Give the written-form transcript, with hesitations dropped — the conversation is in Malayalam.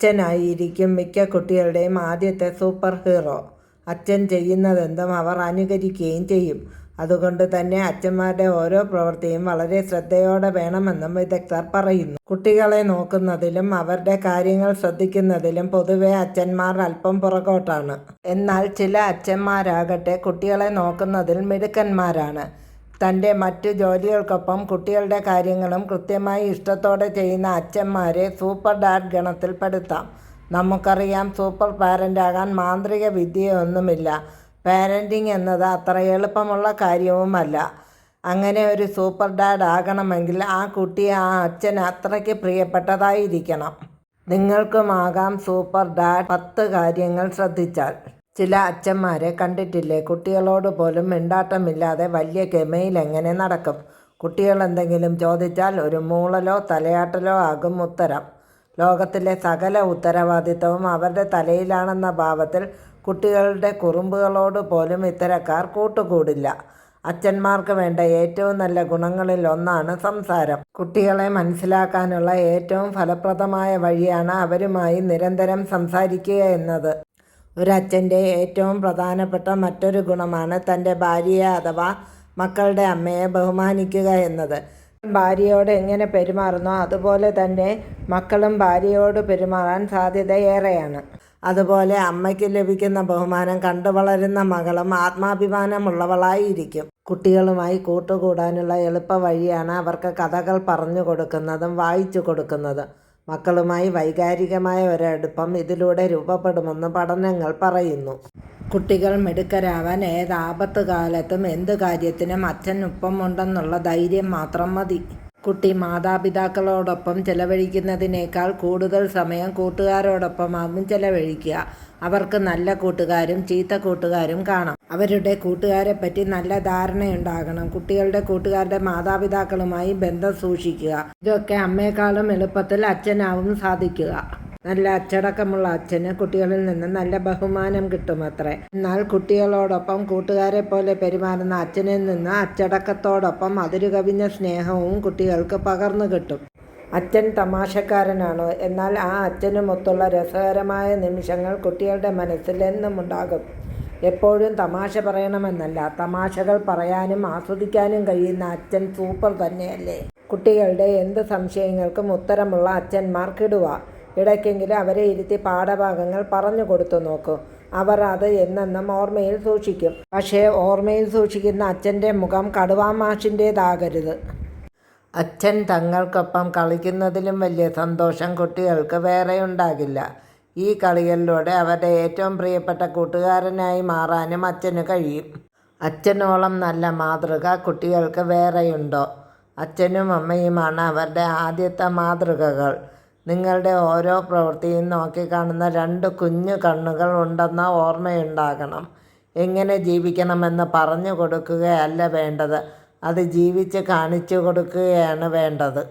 അച്ഛനായിരിക്കും മിക്ക കുട്ടികളുടെയും ആദ്യത്തെ സൂപ്പർ ഹീറോ. അച്ഛൻ ചെയ്യുന്നതെന്തും അവർ അനുകരിക്കുകയും ചെയ്യും. അതുകൊണ്ട് തന്നെ അച്ഛന്മാരുടെ ഓരോ പ്രവൃത്തിയും വളരെ ശ്രദ്ധയോടെ വേണമെന്നും വിദഗ്ധർ പറയുന്നു. കുട്ടികളെ നോക്കുന്നതിലും അവരുടെ കാര്യങ്ങൾ ശ്രദ്ധിക്കുന്നതിലും പൊതുവെ അച്ഛന്മാർ അല്പം പുറകോട്ടാണ്. എന്നാൽ ചില അച്ഛന്മാരാകട്ടെ കുട്ടികളെ നോക്കുന്നതിൽ മിടുക്കന്മാരാണ്. തൻ്റെ മറ്റു ജോലികൾക്കൊപ്പം കുട്ടികളുടെ കാര്യങ്ങളും കൃത്യമായി ഇഷ്ടത്തോടെ ചെയ്യുന്ന അച്ഛന്മാരെ സൂപ്പർ ഡാഡ് ഗണത്തിൽപ്പെടുത്താം. നമുക്കറിയാം, സൂപ്പർ പാരൻ്റ് ആകാൻ മാന്ത്രിക വിദ്യയൊന്നുമില്ല. പാരൻറ്റിങ് എന്നത് അത്ര എളുപ്പമുള്ള കാര്യവുമല്ല. അങ്ങനെ ഒരു സൂപ്പർ ഡാഡ് ആകണമെങ്കിൽ ആ കുട്ടി ആ അച്ഛന് അത്രയ്ക്ക് പ്രിയപ്പെട്ടതായിരിക്കണം. നിങ്ങൾക്കുമാകാം സൂപ്പർ ഡാഡ് 10 കാര്യങ്ങൾ ശ്രദ്ധിച്ചാൽ. ചില അച്ഛന്മാരെ കണ്ടിട്ടില്ലേ, കുട്ടികളോട് പോലും മിണ്ടാട്ടമില്ലാതെ വലിയ ഗമയിൽ എങ്ങനെ നടക്കും. കുട്ടികൾ എന്തെങ്കിലും ചോദിച്ചാൽ ഒരു മൂളലോ തലയാട്ടലോ ആകും ഉത്തരം. ലോകത്തിലെ സകല ഉത്തരവാദിത്തവും അവരുടെ തലയിലാണെന്ന ഭാവത്തിൽ കുട്ടികളുടെ കുറുമ്പുകളോട് പോലും ഇത്തരക്കാർ കൂട്ടുകൂടില്ല. അച്ഛന്മാർക്ക് വേണ്ട ഏറ്റവും നല്ല ഗുണങ്ങളിൽ ഒന്നാണ് സംസാരം. കുട്ടികളെ മനസ്സിലാക്കാനുള്ള ഏറ്റവും ഫലപ്രദമായ വഴിയാണ് അവരുമായി നിരന്തരം സംസാരിക്കുക എന്നത്. ഒരച്ഛൻ്റെ ഏറ്റവും പ്രധാനപ്പെട്ട മറ്റൊരു ഗുണമാണ് തൻ്റെ ഭാര്യയെ അഥവാ മക്കളുടെ അമ്മയെ ബഹുമാനിക്കുക എന്നത്. ഭാര്യയോട് എങ്ങനെ പെരുമാറുന്നോ അതുപോലെ തന്നെ മക്കളും ഭാര്യയോട് പെരുമാറാൻ സാധ്യതയേറെയാണ്. അതുപോലെ അമ്മയ്ക്ക് ലഭിക്കുന്ന ബഹുമാനം കണ്ടു വളരുന്ന മകളും ആത്മാഭിമാനമുള്ളവളായിരിക്കും. കുട്ടികളുമായി കൂട്ടുകൂടാനുള്ള എളുപ്പ വഴിയാണ് അവർക്ക് കഥകൾ പറഞ്ഞു കൊടുക്കുന്നതും വായിച്ചു കൊടുക്കുന്നതും. മക്കളുമായി വൈകാരികമായ ഒരടുപ്പം ഇതിലൂടെ രൂപപ്പെടുമെന്ന് പഠനങ്ങൾ പറയുന്നു. കുട്ടികൾ മിടുക്കരാവാൻ ഏതാപത്ത് കാലത്തും എന്തു കാര്യത്തിനും അച്ഛനൊപ്പമുണ്ടെന്നുള്ള ധൈര്യം മാത്രം മതി. കുട്ടി മാതാപിതാക്കളോടൊപ്പം ചെലവഴിക്കുന്നതിനേക്കാൾ കൂടുതൽ സമയം കൂട്ടുകാരോടൊപ്പമാകും ചെലവഴിക്കുക. അവർക്ക് നല്ല കൂട്ടുകാരും ചീത്ത കൂട്ടുകാരും കാണാം. അവരുടെ കൂട്ടുകാരെപ്പറ്റി നല്ല ധാരണയുണ്ടാകണം. കുട്ടികളുടെ കൂട്ടുകാരുടെ മാതാപിതാക്കളുമായി ബന്ധം സൂക്ഷിക്കുക. ഇതൊക്കെ അമ്മയെക്കാളും എളുപ്പത്തിൽ അച്ഛനാവും സാധിക്കുക. നല്ല അച്ചടക്കമുള്ള അച്ഛന് കുട്ടികളിൽ നിന്ന് നല്ല ബഹുമാനം കിട്ടുമത്രേ. എന്നാൽ കുട്ടികളോടൊപ്പം കൂട്ടുകാരെ പോലെ പെരുമാറുന്ന അച്ഛനിൽ നിന്ന് അച്ചടക്കത്തോടൊപ്പം അതിരുകവിഞ്ഞ സ്നേഹവും കുട്ടികൾക്ക് പകർന്നു കിട്ടും. അച്ഛൻ തമാശക്കാരനാണോ? എന്നാൽ ആ അച്ഛനുമൊത്തുള്ള രസകരമായ നിമിഷങ്ങൾ കുട്ടികളുടെ മനസ്സിൽ എന്നും ഉണ്ടാകും. എപ്പോഴും തമാശ പറയണമെന്നല്ല, തമാശകൾ പറയാനും ആസ്വദിക്കാനും കഴിയുന്ന അച്ഛൻ സൂപ്പർ തന്നെയല്ലേ. കുട്ടികളുടെ എന്ത് സംശയങ്ങൾക്കും ഉത്തരമുള്ള അച്ഛന്മാർ കിടുവ. ഇടയ്ക്കെങ്കിലും അവരെ ഇരുത്തി പാഠഭാഗങ്ങൾ പറഞ്ഞു കൊടുത്തു നോക്കൂ. അവർ അത് എന്നെന്നും ഓർമ്മയിൽ സൂക്ഷിക്കും. പക്ഷേ ഓർമ്മയിൽ സൂക്ഷിക്കുന്ന അച്ഛൻ്റെ മുഖം കടുവാമാഷിൻ്റേതാകരുത്. അച്ഛൻ തങ്ങൾക്കൊപ്പം കളിക്കുന്നതിലും വലിയ സന്തോഷം കുട്ടികൾക്ക് വേറെ ഉണ്ടാകില്ല. ഈ കളികളിലൂടെ അവരുടെ ഏറ്റവും പ്രിയപ്പെട്ട കൂട്ടുകാരനായി മാറാനും അച്ഛന് കഴിയും. അച്ഛനോളം നല്ല മാതൃക കുട്ടികൾക്ക് വേറെയുണ്ടോ? അച്ഛനും അമ്മയുമാണ് അവരുടെ ആദ്യത്തെ മാതൃകകൾ. നിങ്ങളുടെ ഓരോ പ്രവൃത്തിയും നോക്കിക്കാണുന്ന 2 കുഞ്ഞു കണ്ണുകൾ ഉണ്ടെന്ന ഓർമ്മയുണ്ടാകണം. എങ്ങനെ ജീവിക്കണമെന്ന് പറഞ്ഞു കൊടുക്കുകയല്ല വേണ്ടത്, അത് ജീവിച്ച് കാണിച്ചു കൊടുക്കുകയാണ് വേണ്ടത്.